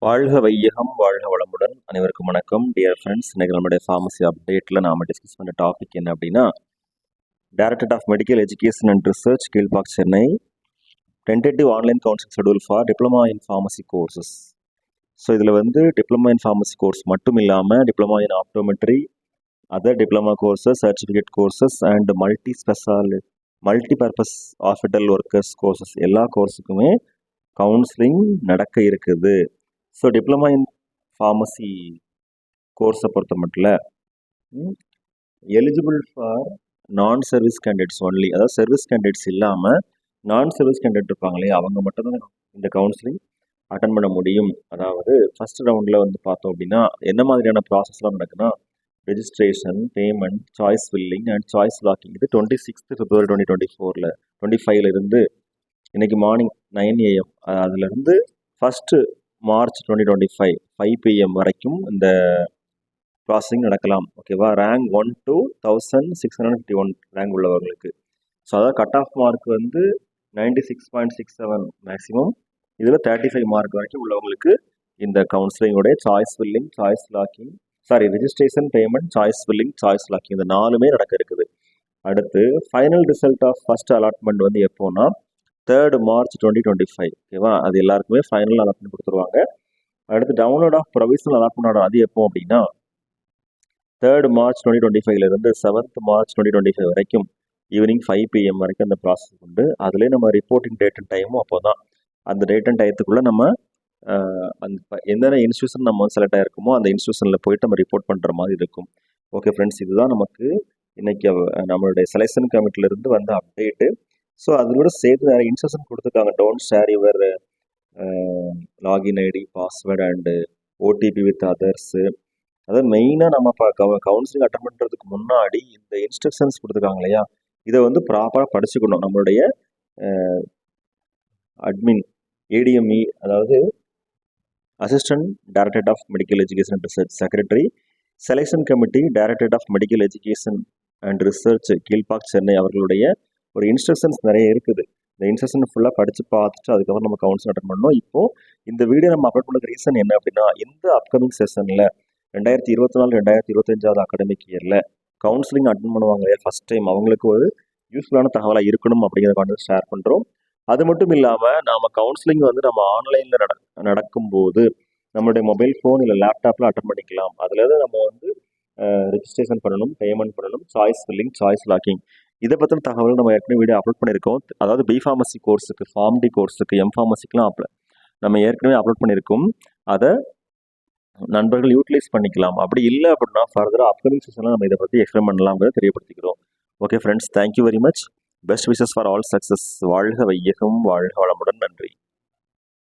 வாழ்க வையகம் வாழ்க வளமுடன் அனைவருக்கும் வணக்கம் டியர் ஃப்ரெண்ட்ஸ். இன்னைக்கு நம்மளுடைய ஃபார்மசி அப்டேட்டில் நாம் டிஸ்கஸ் பண்ண டாபிக் என்ன அப்படின்னா, directorate of medical education and research Kilpauk Chennai tentative online counselling schedule for diploma in pharmacy courses. So இதில் டிப்ளமா இன் ஃபார்மசி கோர்ஸ் மட்டும் இல்லாமல் diploma in optometry, other diploma courses, certificate courses and multi purpose hospital workers courses எல்லா கோர்ஸுக்குமே counselling நடக்க இருக்குது. So diploma in pharmacy கோர்ஸை பொறுத்த மட்டும் எலிஜிபிள் ஃபார் நான் சர்வீஸ் கேண்டிடேட்ஸ் ஒன்லி, அதாவது சர்வீஸ் கேண்டிடேட்ஸ் இல்லாமல் நான் சர்வீஸ் கேண்டிடேட் இருப்பாங்களே அவங்க மட்டும்தான் இந்த கவுன்சிலிங் அட்டன் பண்ண முடியும். அதாவது ஃபர்ஸ்ட் ரவுண்டில் பார்த்தோம் அப்படின்னா என்ன மாதிரியான ப்ராசஸ்லாம் நடக்குன்னா, registration, payment, choice filling and choice locking. இது 26 February 2024 இருந்து இன்னைக்கு மார்னிங் 9 AM அதுலேருந்து 1 March 2025 5 PM வரைக்கும் இந்த ப்ராசஸிங் நடக்கலாம். ஓகேவா? ரேங்க் 1 to 1651 ரேங்க் உள்ளவர்களுக்கு. ஸோ அதாவது கட் ஆஃப் மார்க் 96.67 மேக்ஸிமம். இதில் 35 மார்க் வரைக்கும் உள்ளவங்களுக்கு இந்த கவுன்சிலிங்கோடைய choice filling, choice locking, registration, payment, choice filling, choice locking இந்த 4மே நடக்க இருக்குது. அடுத்து final result of first allotment எப்போனா 3rd March 2025. ஓகேவா? அது எல்லாருக்குமே ஃபைனல் அலாட்மெண்ட் கொடுத்துருவாங்க. அடுத்து download of provisional allotment order அது எப்போ அப்படின்னா 3rd March 2025 7th March 2025 வரைக்கும் ஈவினிங் 5 PM வரைக்கும் அந்த ப்ராசஸ் உண்டு. அதுலேயே நம்ம ரிப்போர்ட்டிங் டேட் அண்ட் டைமும் அப்போ தான். அந்த டேட் அண்ட் டயத்துக்குள்ளே நம்ம அந்த எந்தெந்த இன்ஸ்டியூஷன் நம்ம செலக்ட் ஆகிருக்குமோ அந்த இன்ஸ்டியூஷனில் போயிட்டு நம்ம ரிப்போர்ட் பண்ணுற மாதிரி இருக்கும். ஓகே ஃப்ரெண்ட்ஸ், இதுதான் நமக்கு இன்னைக்கு நம்மளுடைய செலெக்ஷன் கமிட்டிலேருந்து வந்த அப்டேட்டு. ஸோ அதோட சேர்த்து நிறைய இன்ஸ்ட்ரக்ஷன் கொடுத்துருக்காங்க. Don't share your login ID, password and OTP with others. அதாவது மெயினாக நம்ம கவுன்சிலிங் அட்டன் பண்ணுறதுக்கு முன்னாடி இந்த இன்ஸ்ட்ரக்ஷன்ஸ் கொடுத்துருக்காங்க இல்லையா, இதை ப்ராப்பராக படிச்சுக்கணும். நம்மளுடைய அட்மின் ஏடிஎம்இ, அதாவது assistant directorate of medical education and research secretary, selection committee directorate of medical education and research Kilpauk Chennai அவர்களுடைய ஒரு இன்ஸ்ட்ரக்ஷன்ஸ் நிறைய இருக்குது. இந்த இன்ஸ்ட்ரக்ஷன் ஃபுல்லாக படித்து பார்த்துட்டு அதுக்கப்புறம் நம்ம கவுன்சிலிங் அட்டன் பண்ணணும். இப்போது இந்த வீடியோ நம்ம அப்லோட் பண்ண ரீசன் என்ன அப்படின்னா, இந்த அப்கமிங் செஷனில் 2024-2025 அகாடமிக் இயரில் கவுன்சிலிங் அட்டன் பண்ணுவாங்க ஃபர்ஸ்ட் டைம், அவங்களுக்கு ஒரு யூஸ்ஃபுல்லான தகவலாக இருக்கணும் அப்படிங்கிறத ஷேர் பண்ணுறோம். அது மட்டும் இல்லாமல் நம்ம கவுன்சிலிங் நம்ம ஆன்லைனில் நடக்கும்போது நம்மளுடைய மொபைல் ஃபோன் இல்லை லேப்டாப்பில் அட்டன் பண்ணிக்கலாம். அதில் நம்ம ரெஜிஸ்ட்ரேஷன் பண்ணணும், பேமெண்ட் பண்ணணும், சாய்ஸ் ஃபில்லிங், சாய்ஸ் லாக்கிங் இதை பற்றின தகவல் நம்ம ஏற்கனவே வீடியோ அப்லோட் பண்ணியிருக்கோம். அதாவது பி ஃபார்மசி கோர்ஸுக்கு, ஃபார்ம் டி கோர்ஸுக்கு, எம் ஃபார்மசிக்கெலாம் நம்ம ஏற்கனவே அப்லோட் பண்ணியிருக்கோம். அதை நண்பர்கள் யூட்டிலைஸ் பண்ணிக்கலாம். அப்படி இல்லை அப்படின்னா ஃபர்தராக அப்கமிங் செஷனில் நம்ம இதை பற்றி எக்ஸ்பிளைன் பண்ணலாம்ங்கிறத தெரியப்படுத்திக்கிறோம். Okay friends, thank you very much. Best wishes for all success. வாழ்க வையகம் வாழ்க வளமுடன். நன்றி.